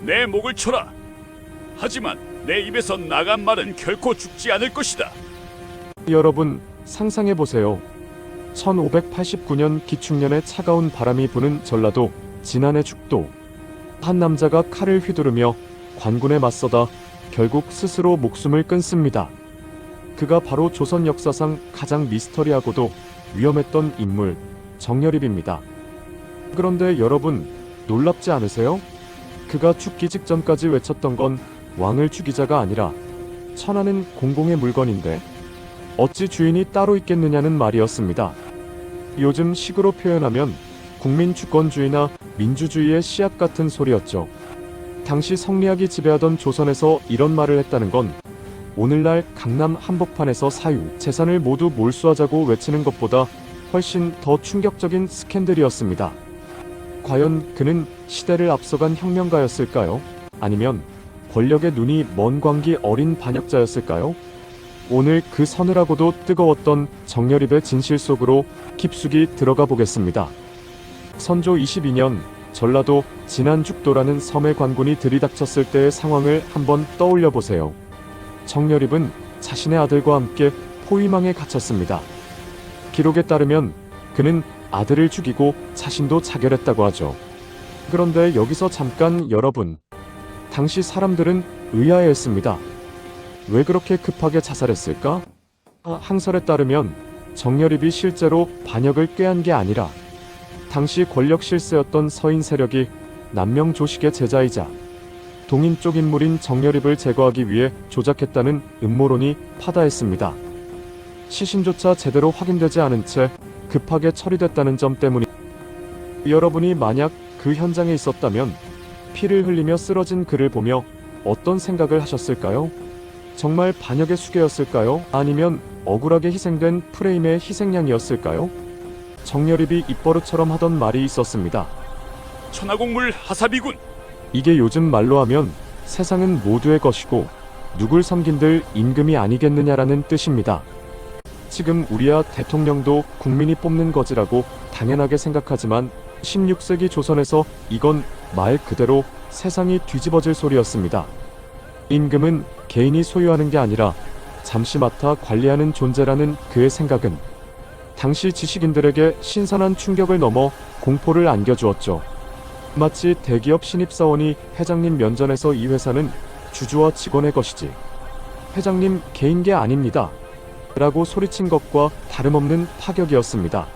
내 목을 쳐라. 하지만 내 입에서 나간 말은 결코 죽지 않을 것이다. 여러분, 상상해보세요. 1589년 기축년에 차가운 바람이 부는 전라도 진안의 죽도. 한 남자가 칼을 휘두르며 관군에 맞서다 결국 스스로 목숨을 끊습니다. 그가 바로 조선 역사상 가장 미스터리하고도 위험했던 인물, 정여립입니다. 그런데 여러분, 놀랍지 않으세요? 그가 죽기 직전까지 외쳤던 건 왕을 죽이자가 아니라 천하는 공공의 물건인데 어찌 주인이 따로 있겠느냐는 말이었습니다. 요즘 식으로 표현하면 국민주권주의나 민주주의의 씨앗 같은 소리였죠. 당시 성리학이 지배하던 조선에서 이런 말을 했다는 건 오늘날 강남 한복판에서 사유, 재산을 모두 몰수하자고 외치는 것보다 훨씬 더 충격적인 스캔들이었습니다. 과연 그는 시대를 앞서간 혁명가였을까요? 아니면 권력의 눈이 먼 광기 어린 반역자였을까요? 오늘 그 서늘하고도 뜨거웠던 정여립의 진실 속으로 깊숙이 들어가 보겠습니다. 선조 22년 전라도 진안죽도라는 섬의 관군이 들이닥쳤을 때의 상황을 한번 떠올려 보세요. 정여립은 자신의 아들과 함께 포위망에 갇혔습니다. 기록에 따르면 그는 아들을 죽이고 자신도 자결했다고 하죠. 그런데 여기서 잠깐 여러분, 당시 사람들은 의아해했습니다. 왜 그렇게 급하게 자살했을까? 항설에 따르면 정여립이 실제로 반역을 꾀한 게 아니라 당시 권력 실세였던 서인 세력이 남명 조식의 제자이자 동인 쪽 인물인 정여립을 제거하기 위해 조작했다는 음모론이 파다했습니다. 시신조차 제대로 확인되지 않은 채 급하게 처리됐다는 점 때문이 여러분이 만약 그 현장에 있었다면 피를 흘리며 쓰러진 그를 보며 어떤 생각을 하셨을까요? 정말 반역의 수괴였을까요? 아니면 억울하게 희생된 프레임의 희생양이었을까요? 정여립이 입버릇처럼 하던 말이 있었습니다. 천하공물 하사비군. 이게 요즘 말로 하면 세상은 모두의 것이고 누굴 섬긴들 임금이 아니겠느냐라는 뜻입니다. 지금 우리야 대통령도 국민이 뽑는 거지라고 당연하게 생각하지만 16세기 조선에서 이건 말 그대로 세상이 뒤집어질 소리였습니다. 임금은 개인이 소유하는 게 아니라 잠시 맡아 관리하는 존재라는 그의 생각은 당시 지식인들에게 신선한 충격을 넘어 공포를 안겨주었죠. 마치 대기업 신입사원이 회장님 면전에서 이 회사는 주주와 직원의 것이지 회장님 개인 게 아닙니다 라고 소리친 것과 다름없는 파격이었습니다.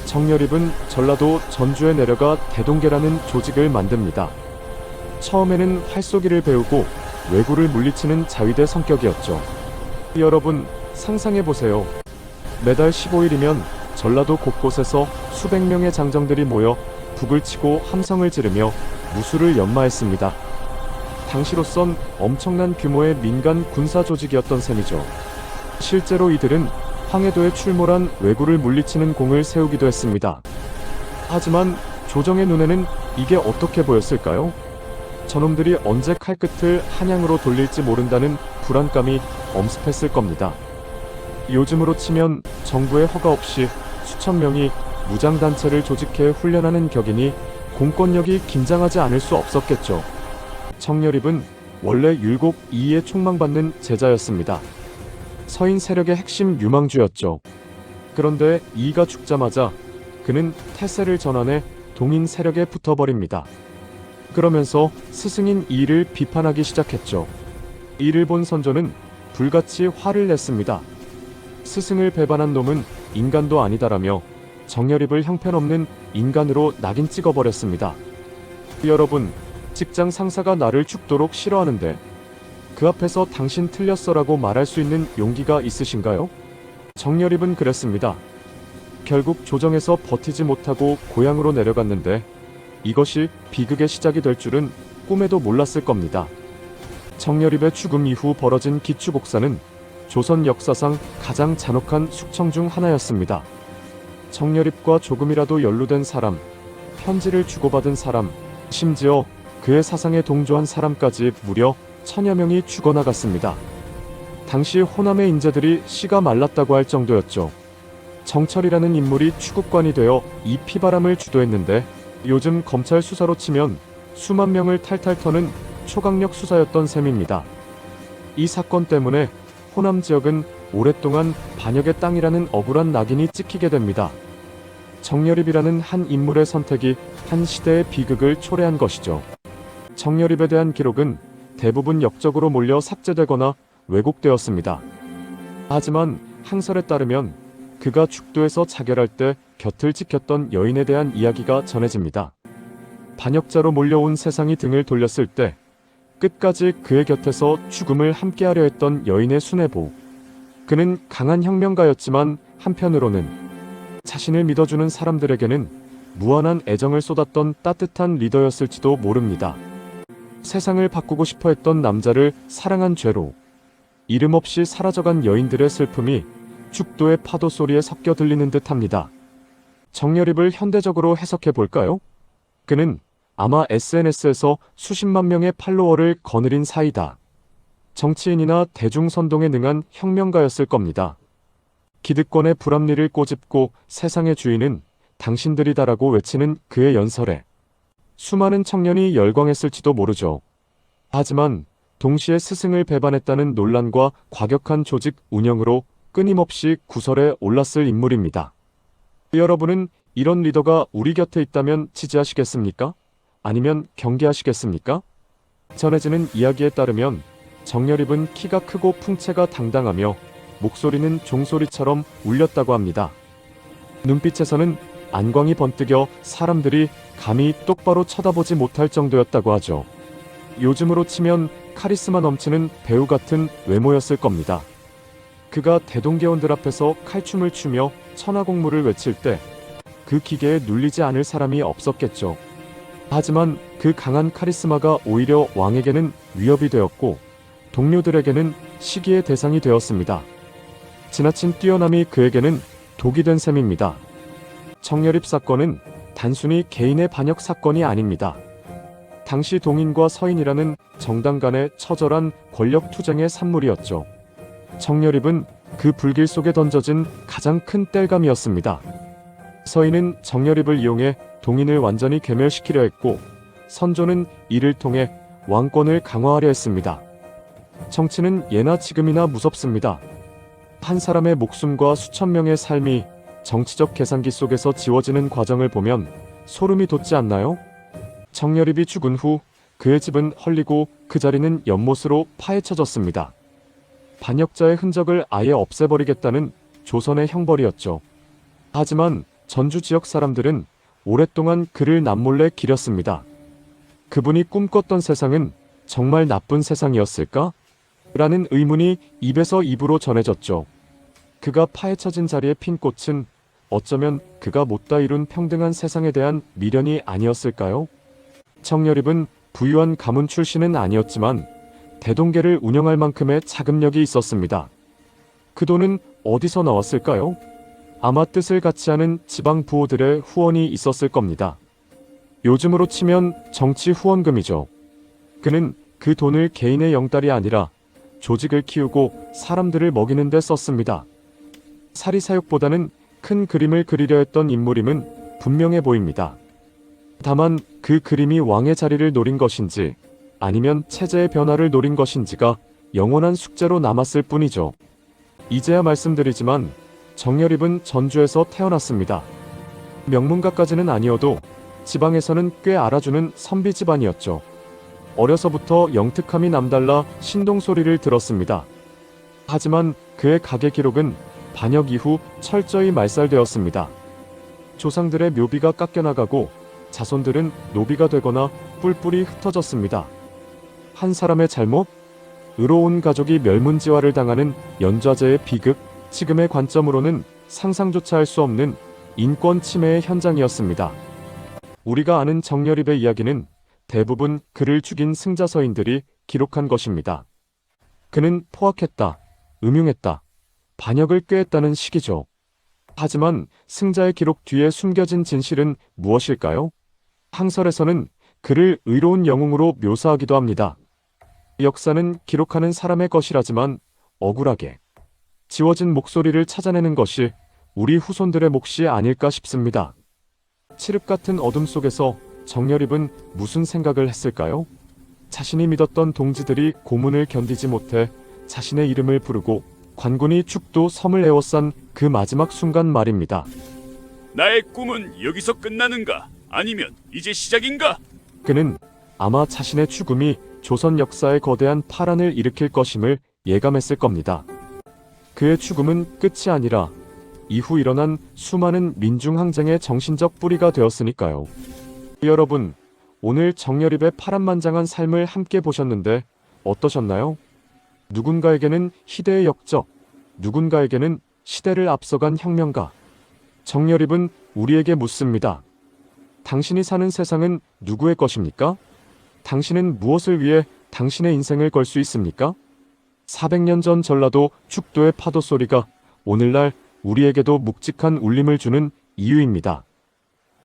정여립은 전라도 전주에 내려가 대동계라는 조직을 만듭니다. 처음에는 활쏘기를 배우고 왜구를 물리치는 자위대 성격이었죠. 여러분 상상해보세요. 매달 15일이면 전라도 곳곳에서 수백 명의 장정들이 모여 북을 치고 함성을 지르며 무술을 연마했습니다. 당시로선 엄청난 규모의 민간 군사 조직이었던 셈이죠. 실제로 이들은 황해도에 출몰한 왜구를 물리치는 공을 세우기도 했습니다. 하지만 조정의 눈에는 이게 어떻게 보였을까요? 저놈들이 언제 칼끝을 한양으로 돌릴지 모른다는 불안감이 엄습했을 겁니다. 요즘으로 치면 정부의 허가 없이 수천 명이 무장단체를 조직해 훈련하는 격이니 공권력이 긴장하지 않을 수 없었겠죠. 정여립은 원래 율곡 이이에 촉망받는 제자였습니다. 서인 세력의 핵심 유망주였죠. 그런데 이이가 죽자마자 그는 태세를 전환해 동인 세력에 붙어버립니다. 그러면서 스승인 이이를 비판하기 시작했죠. 이를 본 선조는 불같이 화를 냈습니다. 스승을 배반한 놈은 인간도 아니다라며 정여립을 형편없는 인간으로 낙인 찍어버렸습니다. 여러분, 직장 상사가 나를 죽도록 싫어하는데 그 앞에서 당신 틀렸어라고 말할 수 있는 용기가 있으신가요? 정여립은 그랬습니다. 결국 조정에서 버티지 못하고 고향으로 내려갔는데 이것이 비극의 시작이 될 줄은 꿈에도 몰랐을 겁니다. 정여립의 죽음 이후 벌어진 기추복사는 조선 역사상 가장 잔혹한 숙청 중 하나였습니다. 정여립과 조금이라도 연루된 사람, 편지를 주고받은 사람, 심지어 그의 사상에 동조한 사람까지 무려 1000여 명이 죽어나갔습니다. 당시 호남의 인재들이 씨가 말랐다고 할 정도였죠. 정철이라는 인물이 추국관이 되어 이 피바람을 주도했는데 요즘 검찰 수사로 치면 수만 명을 탈탈 터는 초강력 수사였던 셈입니다. 이 사건 때문에 호남 지역은 오랫동안 반역의 땅이라는 억울한 낙인이 찍히게 됩니다. 정여립이라는 한 인물의 선택이 한 시대의 비극을 초래한 것이죠. 정여립에 대한 기록은 대부분 역적으로 몰려 삭제되거나 왜곡되었습니다. 하지만 항설에 따르면 그가 죽도에서 자결할 때 곁을 지켰던 여인에 대한 이야기가 전해집니다. 반역자로 몰려온 세상이 등을 돌렸을 때 끝까지 그의 곁에서 죽음을 함께하려 했던 여인의 순애보. 그는 강한 혁명가였지만 한편으로는 자신을 믿어주는 사람들에게는 무한한 애정을 쏟았던 따뜻한 리더였을지도 모릅니다. 세상을 바꾸고 싶어 했던 남자를 사랑한 죄로 이름 없이 사라져간 여인들의 슬픔이 죽도의 파도 소리에 섞여 들리는 듯합니다. 정여립을 현대적으로 해석해 볼까요? 그는 아마 SNS에서 수십만 명의 팔로워를 거느린 사이다. 정치인이나 대중선동에 능한 혁명가였을 겁니다. 기득권의 불합리를 꼬집고 세상의 주인은 당신들이다라고 외치는 그의 연설에 수많은 청년이 열광했을지도 모르죠. 하지만 동시에 스승을 배반했다는 논란과 과격한 조직 운영으로 끊임없이 구설에 올랐을 인물입니다. 여러분은 이런 리더가 우리 곁에 있다면 지지하시겠습니까? 아니면 경계하시겠습니까? 전해지는 이야기에 따르면 정여립은 키가 크고 풍채가 당당하며 목소리는 종소리처럼 울렸다고 합니다. 눈빛에서는 안광이 번뜩여 사람들이 감히 똑바로 쳐다보지 못할 정도였다고 하죠. 요즘으로 치면 카리스마 넘치는 배우 같은 외모였을 겁니다. 그가 대동계원들 앞에서 칼춤을 추며 천하공무를 외칠 때 그 기계에 눌리지 않을 사람이 없었겠죠. 하지만 그 강한 카리스마가 오히려 왕에게는 위협이 되었고 동료들에게는 시기의 대상이 되었습니다. 지나친 뛰어남이 그에게는 독이 된 셈입니다. 정여립 사건은 단순히 개인의 반역 사건이 아닙니다. 당시 동인과 서인이라는 정당 간의 처절한 권력 투쟁의 산물이었죠. 정여립은 그 불길 속에 던져진 가장 큰 땔감이었습니다. 서인은 정여립을 이용해 동인을 완전히 괴멸시키려 했고 선조는 이를 통해 왕권을 강화하려 했습니다. 정치는 예나 지금이나 무섭습니다. 한 사람의 목숨과 수천 명의 삶이 정치적 계산기 속에서 지워지는 과정을 보면 소름이 돋지 않나요? 정여립이 죽은 후 그의 집은 헐리고 그 자리는 연못으로 파헤쳐졌습니다. 반역자의 흔적을 아예 없애버리겠다는 조선의 형벌이었죠. 하지만 전주 지역 사람들은 오랫동안 그를 남몰래 기렸습니다. 그분이 꿈꿨던 세상은 정말 나쁜 세상이었을까? 라는 의문이 입에서 입으로 전해졌죠. 그가 파헤쳐진 자리에 핀 꽃은 어쩌면 그가 못다 이룬 평등한 세상에 대한 미련이 아니었을까요? 정여립은 부유한 가문 출신은 아니었지만 대동계를 운영할 만큼의 자금력이 있었습니다. 그 돈은 어디서 나왔을까요? 아마 뜻을 같이 하는 지방 부호들의 후원이 있었을 겁니다. 요즘으로 치면 정치 후원금이죠. 그는 그 돈을 개인의 영달이 아니라 조직을 키우고 사람들을 먹이는 데 썼습니다. 사리사욕보다는 큰 그림을 그리려 했던 인물임은 분명해 보입니다. 다만 그 그림이 왕의 자리를 노린 것인지 아니면 체제의 변화를 노린 것인지가 영원한 숙제로 남았을 뿐이죠. 이제야 말씀드리지만 정여립은 전주에서 태어났습니다. 명문가까지는 아니어도 지방에서는 꽤 알아주는 선비 집안이었죠. 어려서부터 영특함이 남달라 신동소리를 들었습니다. 하지만 그의 가계 기록은 반역 이후 철저히 말살되었습니다. 조상들의 묘비가 깎여나가고 자손들은 노비가 되거나 뿔뿔이 흩어졌습니다. 한 사람의 잘못? 으로 온 가족이 멸문지화를 당하는 연좌제의 비극, 지금의 관점으로는 상상조차 할 수 없는 인권 침해의 현장이었습니다. 우리가 아는 정여립의 이야기는 대부분 그를 죽인 승자서인들이 기록한 것입니다. 그는 포악했다, 음흉했다, 반역을 꾀했다는 식이죠. 하지만 승자의 기록 뒤에 숨겨진 진실은 무엇일까요? 항설에서는 그를 의로운 영웅으로 묘사하기도 합니다. 역사는 기록하는 사람의 것이라지만 억울하게 지워진 목소리를 찾아내는 것이 우리 후손들의 몫이 아닐까 싶습니다. 칠흑 같은 어둠 속에서 정여립은 무슨 생각을 했을까요? 자신이 믿었던 동지들이 고문을 견디지 못해 자신의 이름을 부르고 관군이 축도 섬을 에워싼 그 마지막 순간 말입니다. 나의 꿈은 여기서 끝나는가? 아니면 이제 시작인가? 그는 아마 자신의 죽음이 조선 역사에 거대한 파란을 일으킬 것임을 예감했을 겁니다. 그의 죽음은 끝이 아니라 이후 일어난 수많은 민중항쟁의 정신적 뿌리가 되었으니까요. 여러분, 오늘 정여립의 파란만장한 삶을 함께 보셨는데 어떠셨나요? 누군가에게는 희대의 역적, 누군가에게는 시대를 앞서간 혁명가. 정여립은 우리에게 묻습니다. 당신이 사는 세상은 누구의 것입니까? 당신은 무엇을 위해 당신의 인생을 걸 수 있습니까? 400년 전 전라도 축도의 파도 소리가 오늘날 우리에게도 묵직한 울림을 주는 이유입니다.